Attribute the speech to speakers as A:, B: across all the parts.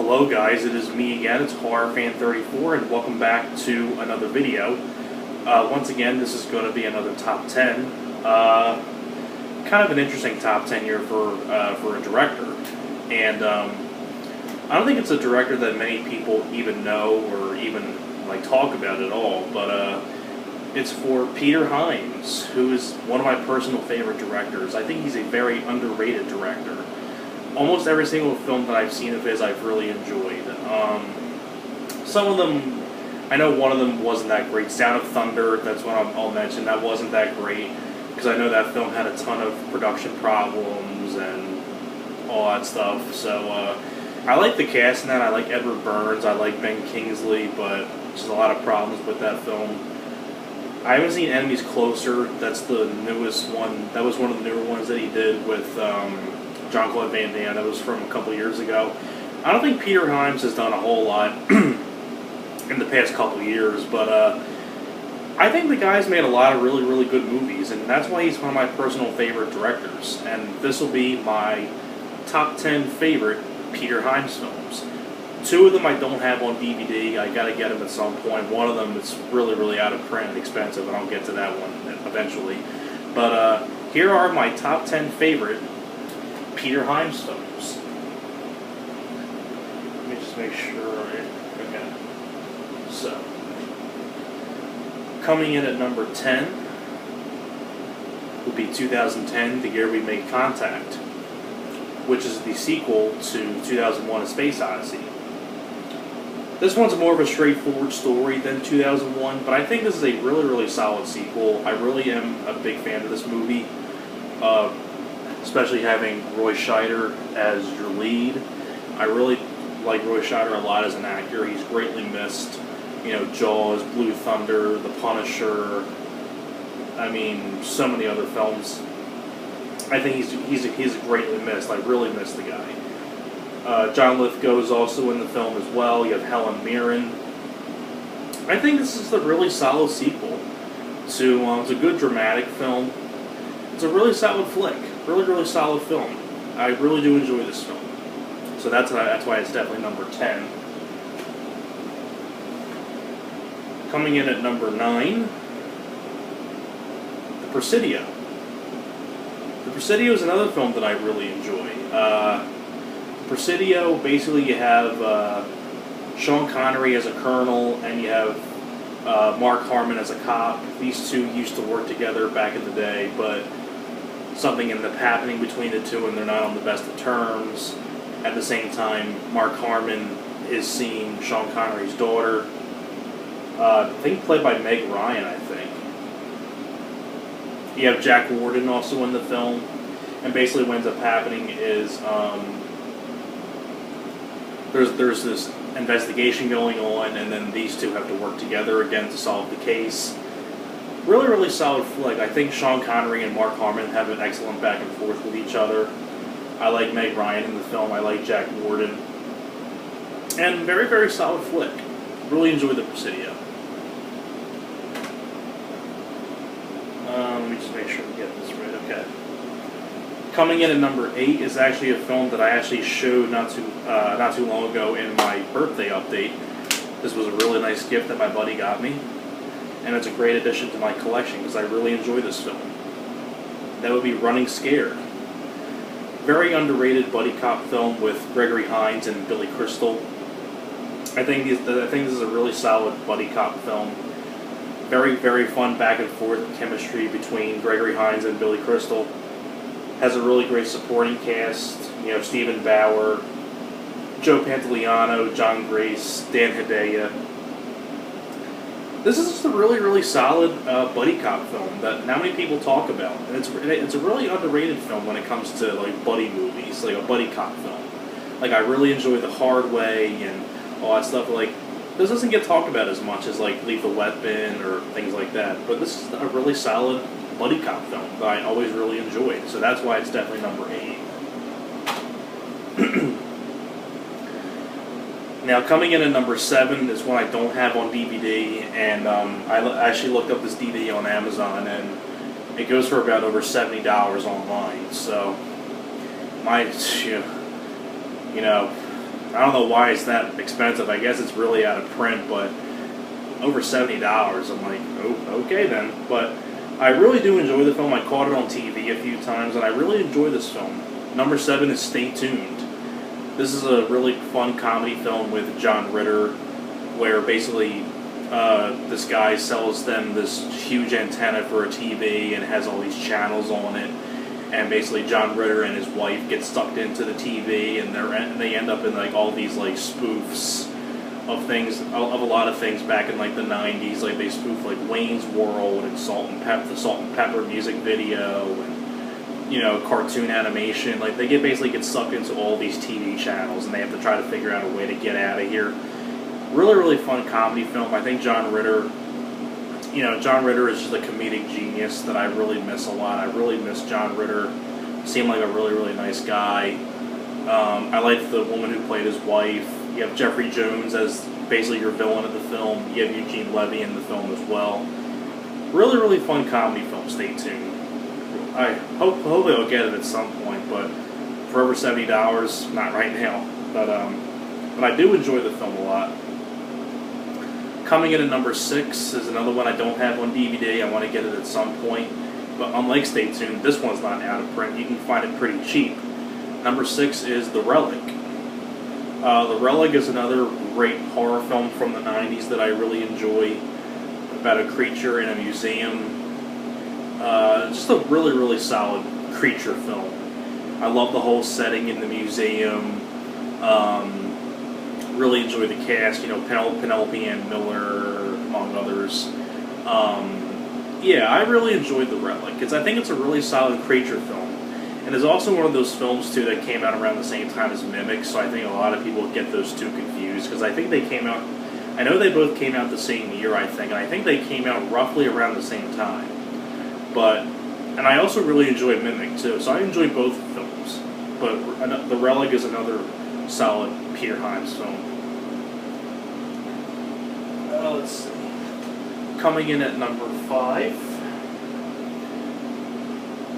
A: Hello guys, it is me again, it's HorrorFan34, and welcome back to another video. Once again, this is going to be another top 10. Kind of an interesting top 10 here for a director. And I don't think it's a director that many people even know or even talk about at all, but it's for Peter Hyams, who is one of my personal favorite directors. I think he's a very underrated director. Almost every single film that I've seen of his, I've really enjoyed. Some of them, I know one of them wasn't that great. Sound of Thunder, that's what I'll mention. That wasn't that great, because I know that film had a ton of production problems and all that stuff. So, I like the cast in that. I like Edward Burns. I like Ben Kingsley, but there's a lot of problems with that film. I haven't seen Enemies Closer. That's the newest one. That was one of the newer ones that he did with Jean-Claude Van Damme. That was from a couple years ago. I don't think Peter Hyams has done a whole lot in the past couple years, but I think the guy's made a lot of really, really good movies, and that's why he's one of my personal favorite directors. And this will be my top 10 favorite Peter Hyams films. Two of them I don't have on DVD. I gotta get them at some point. One of them is really, really out of print and expensive, and I'll get to that one eventually. But here are my top 10 favorite Peter Hyams films. Let me just make sure. Okay. So, coming in at number 10 would be 2010, The Year We Made Contact, which is the sequel to 2001: A Space Odyssey. This one's more of a straightforward story than 2001, but I think this is a really, really solid sequel. I really am a big fan of this movie. Especially having Roy Scheider as your lead. I really like Roy Scheider a lot as an actor. He's greatly missed. You know, Jaws, Blue Thunder, The Punisher. I mean, so many other films. I think he's greatly missed. I really miss the guy. John Lithgow is also in the film as well. You have Helen Mirren. I think this is a really solid sequel to. It's a good dramatic film. It's a really solid flick. Really, really solid film. I really do enjoy this film. So that's why it's definitely number 10. Coming in at number 9, The Presidio. The Presidio is another film that I really enjoy. Presidio, basically you have Sean Connery as a colonel, and you have Mark Harmon as a cop. These two used to work together back in the day, but something ended up happening between the two, and they're not on the best of terms. At the same time, Mark Harmon is seeing Sean Connery's daughter, I think played by Meg Ryan, I think. You have Jack Warden also in the film, and basically what ends up happening is there's this investigation going on, and then these two have to work together again to solve the case. Really, really solid flick. I think Sean Connery and Mark Harmon have an excellent back and forth with each other. I like Meg Ryan in the film. I like Jack Warden. And very, very solid flick. Really enjoyed The Presidio. Let me just make sure we get this right. Okay. Coming in at number 8 is actually a film that I actually showed not too long ago in my birthday update. This was a really nice gift that my buddy got me. And it's a great addition to my collection because I really enjoy this film. That would be Running Scared. Very underrated buddy cop film with Gregory Hines and Billy Crystal. I think this is a really solid buddy cop film. Very, very fun back and forth chemistry between Gregory Hines and Billy Crystal. Has a really great supporting cast. You know, Stephen Bauer, Joe Pantoliano, John Grace, Dan Hedaya. This is just a really, really solid buddy cop film that not many people talk about, and it's a really underrated film when it comes to buddy movies, like a buddy cop film. I really enjoy The Hard Way and all that stuff. This doesn't get talked about as much as Lethal Weapon or things like that, but this is a really solid buddy cop film that I always really enjoyed. So that's why it's definitely number 8. Now, coming in at number 7 is one I don't have on DVD, and I actually looked up this DVD on Amazon, and it goes for about over $70 online. So, you know, I don't know why it's that expensive. I guess it's really out of print, but over $70. I'm like, oh, okay then. But I really do enjoy the film. I caught it on TV a few times, and I really enjoy this film. Number 7 is Stay Tuned. This is a really fun comedy film with John Ritter, where basically this guy sells them this huge antenna for a TV and has all these channels on it. And basically John Ritter and his wife get sucked into the TV, and they end up in like all these like spoofs of things, of a lot of things back in like the 90s. Like they spoof like Wayne's World and the Salt and Pepper music video, and you know, cartoon animation. Like they basically get sucked into all these TV channels, and they have to try to figure out a way to get out of here. Really, really fun comedy film. I think John Ritter, you know, John Ritter is just a comedic genius that I really miss a lot. I really miss John Ritter. Seemed like a really, really nice guy. I liked the woman who played his wife. You have Jeffrey Jones as basically your villain of the film. You have Eugene Levy in the film as well. Really, really fun comedy film. Stay tuned. I hopefully I'll get it at some point, but for over $70, not right now. But I do enjoy the film a lot. Coming in at number 6 is another one I don't have on DVD. I want to get it at some point. But unlike Stay Tuned, this one's not out of print. You can find it pretty cheap. Number 6 is The Relic. The Relic is another great horror film from the 90s that I really enjoy, about a creature in a museum. Just a really, really solid creature film. I love the whole setting in the museum. Really enjoy the cast, you know, Penelope Ann Miller, among others. Yeah, I really enjoyed The Relic. I think it's a really solid creature film. And it's also one of those films, too, that came out around the same time as Mimic, so I think a lot of people get those two confused, because I think they came out, I know they both came out the same year, I think, and I think they came out roughly around the same time. But, and I also really enjoyed Mimic, too, so I enjoy both films. But The Relic is another solid Peter Hyams film. Let's see. Coming in at number 5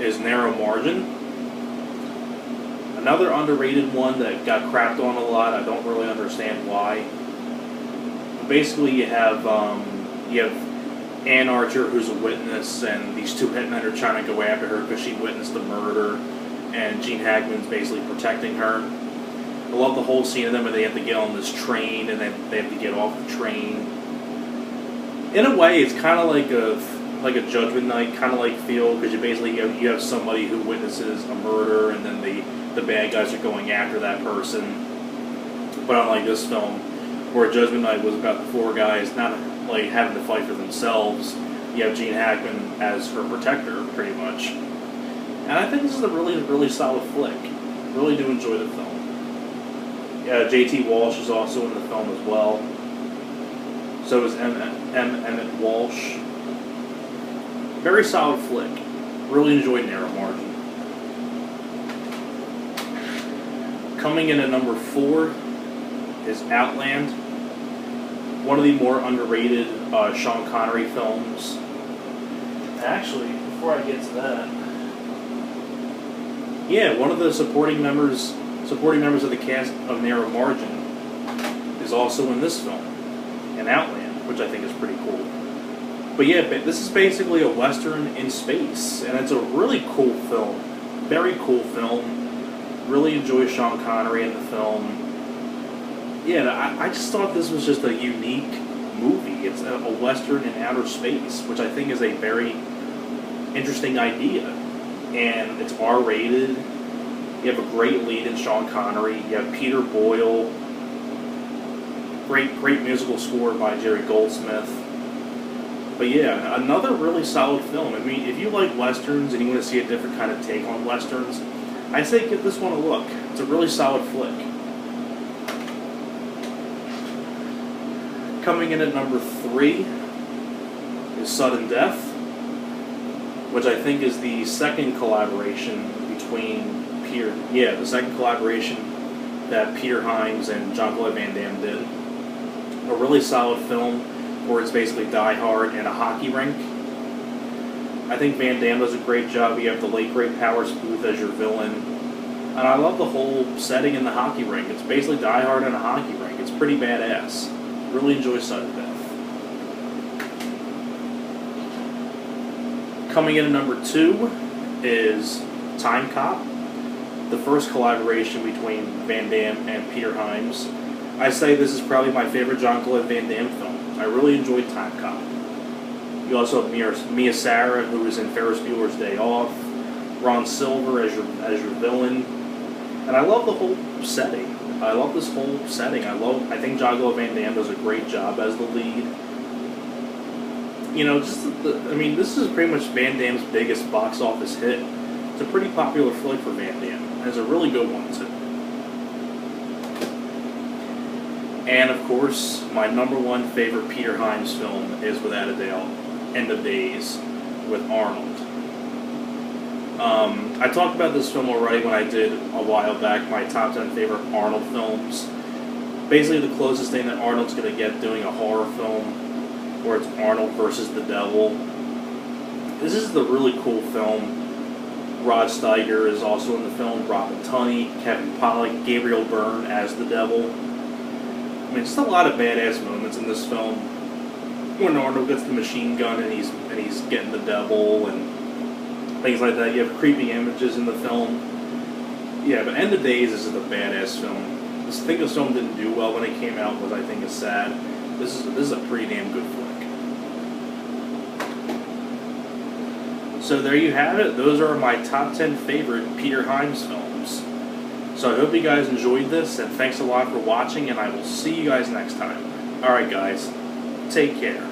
A: is Narrow Margin. Another underrated one that got crapped on a lot. I don't really understand why. But basically, you have Ann Archer, who's a witness, and these two hitmen are trying to go after her because she witnessed the murder, and Gene Hackman's basically protecting her. I love the whole scene of them where they have to get on this train, and then they have to get off the train. In a way, it's kind of like a Judgment Night kind of like feel, because you basically you have somebody who witnesses a murder, and then the bad guys are going after that person. But unlike this film, where Judgment Night was about the 4 guys not like having to fight for themselves, you have Gene Hackman as her protector, pretty much. And I think this is a really, really solid flick. Really do enjoy the film. Yeah, J.T. Walsh is also in the film as well. So is Emmett Walsh. Very solid flick. Really enjoyed Narrow Margin. Coming in at number 4 is Outland. One of the more underrated Sean Connery films. Actually, before I get to that, yeah, one of the supporting members of the cast of Narrow Margin is also in this film, in Outland, which I think is pretty cool. But yeah, this is basically a Western in space, and it's a really cool film. Very cool film. Really enjoy Sean Connery in the film. Yeah, I just thought this was just a unique movie. It's a Western in outer space, which I think is a very interesting idea. And it's R-rated. You have a great lead in Sean Connery. You have Peter Boyle. Great musical score by Jerry Goldsmith. But yeah, another really solid film. I mean, if you like Westerns and you want to see a different kind of take on Westerns, I'd say give this one a look. It's a really solid flick. Coming in at number 3 is Sudden Death, which I think is the second collaboration between the second collaboration that Peter Hyams and Jean-Claude Van Damme did. A really solid film where it's basically Die Hard and a hockey rink. I think Van Damme does a great job. You have the late great Powers Booth as your villain. And I love the whole setting in the hockey rink. It's basically Die Hard in a hockey rink. It's pretty badass. Really enjoy Sudden Death. Coming in at number 2 is Time Cop, the first collaboration between Van Damme and Peter Hyams. I say this is probably my favorite Jean-Claude Van Damme film. I really enjoyed Time Cop. You also have Mia Sara, who is in Ferris Bueller's Day Off, Ron Silver as your villain, and I love the whole setting. I love this whole setting. I think Jean-Claude Van Damme does a great job as the lead. You know, this is pretty much Van Damme's biggest box office hit. It's a pretty popular flick for Van Damme, and it's a really good one too. And of course, my #1 favorite Peter Hyams film is without a doubt End of Days with Arnold. I talked about this film already when I did a while back my top 10 favorite Arnold films. Basically the closest thing that Arnold's going to get doing a horror film where it's Arnold versus the devil. This is the really cool film. Rod Steiger is also in the film, Robin Tunney, Kevin Pollak, Gabriel Byrne as the devil. I mean, just a lot of badass moments in this film. When Arnold gets the machine gun and he's getting the devil and things like that. You have creepy images in the film. Yeah, but End of Days is a badass film. I think this film didn't do well when it came out, was I think is sad. This is a pretty damn good flick. So there you have it. Those are my top 10 favorite Peter Hyams films. So I hope you guys enjoyed this, and thanks a lot for watching, and I will see you guys next time. Alright guys, take care.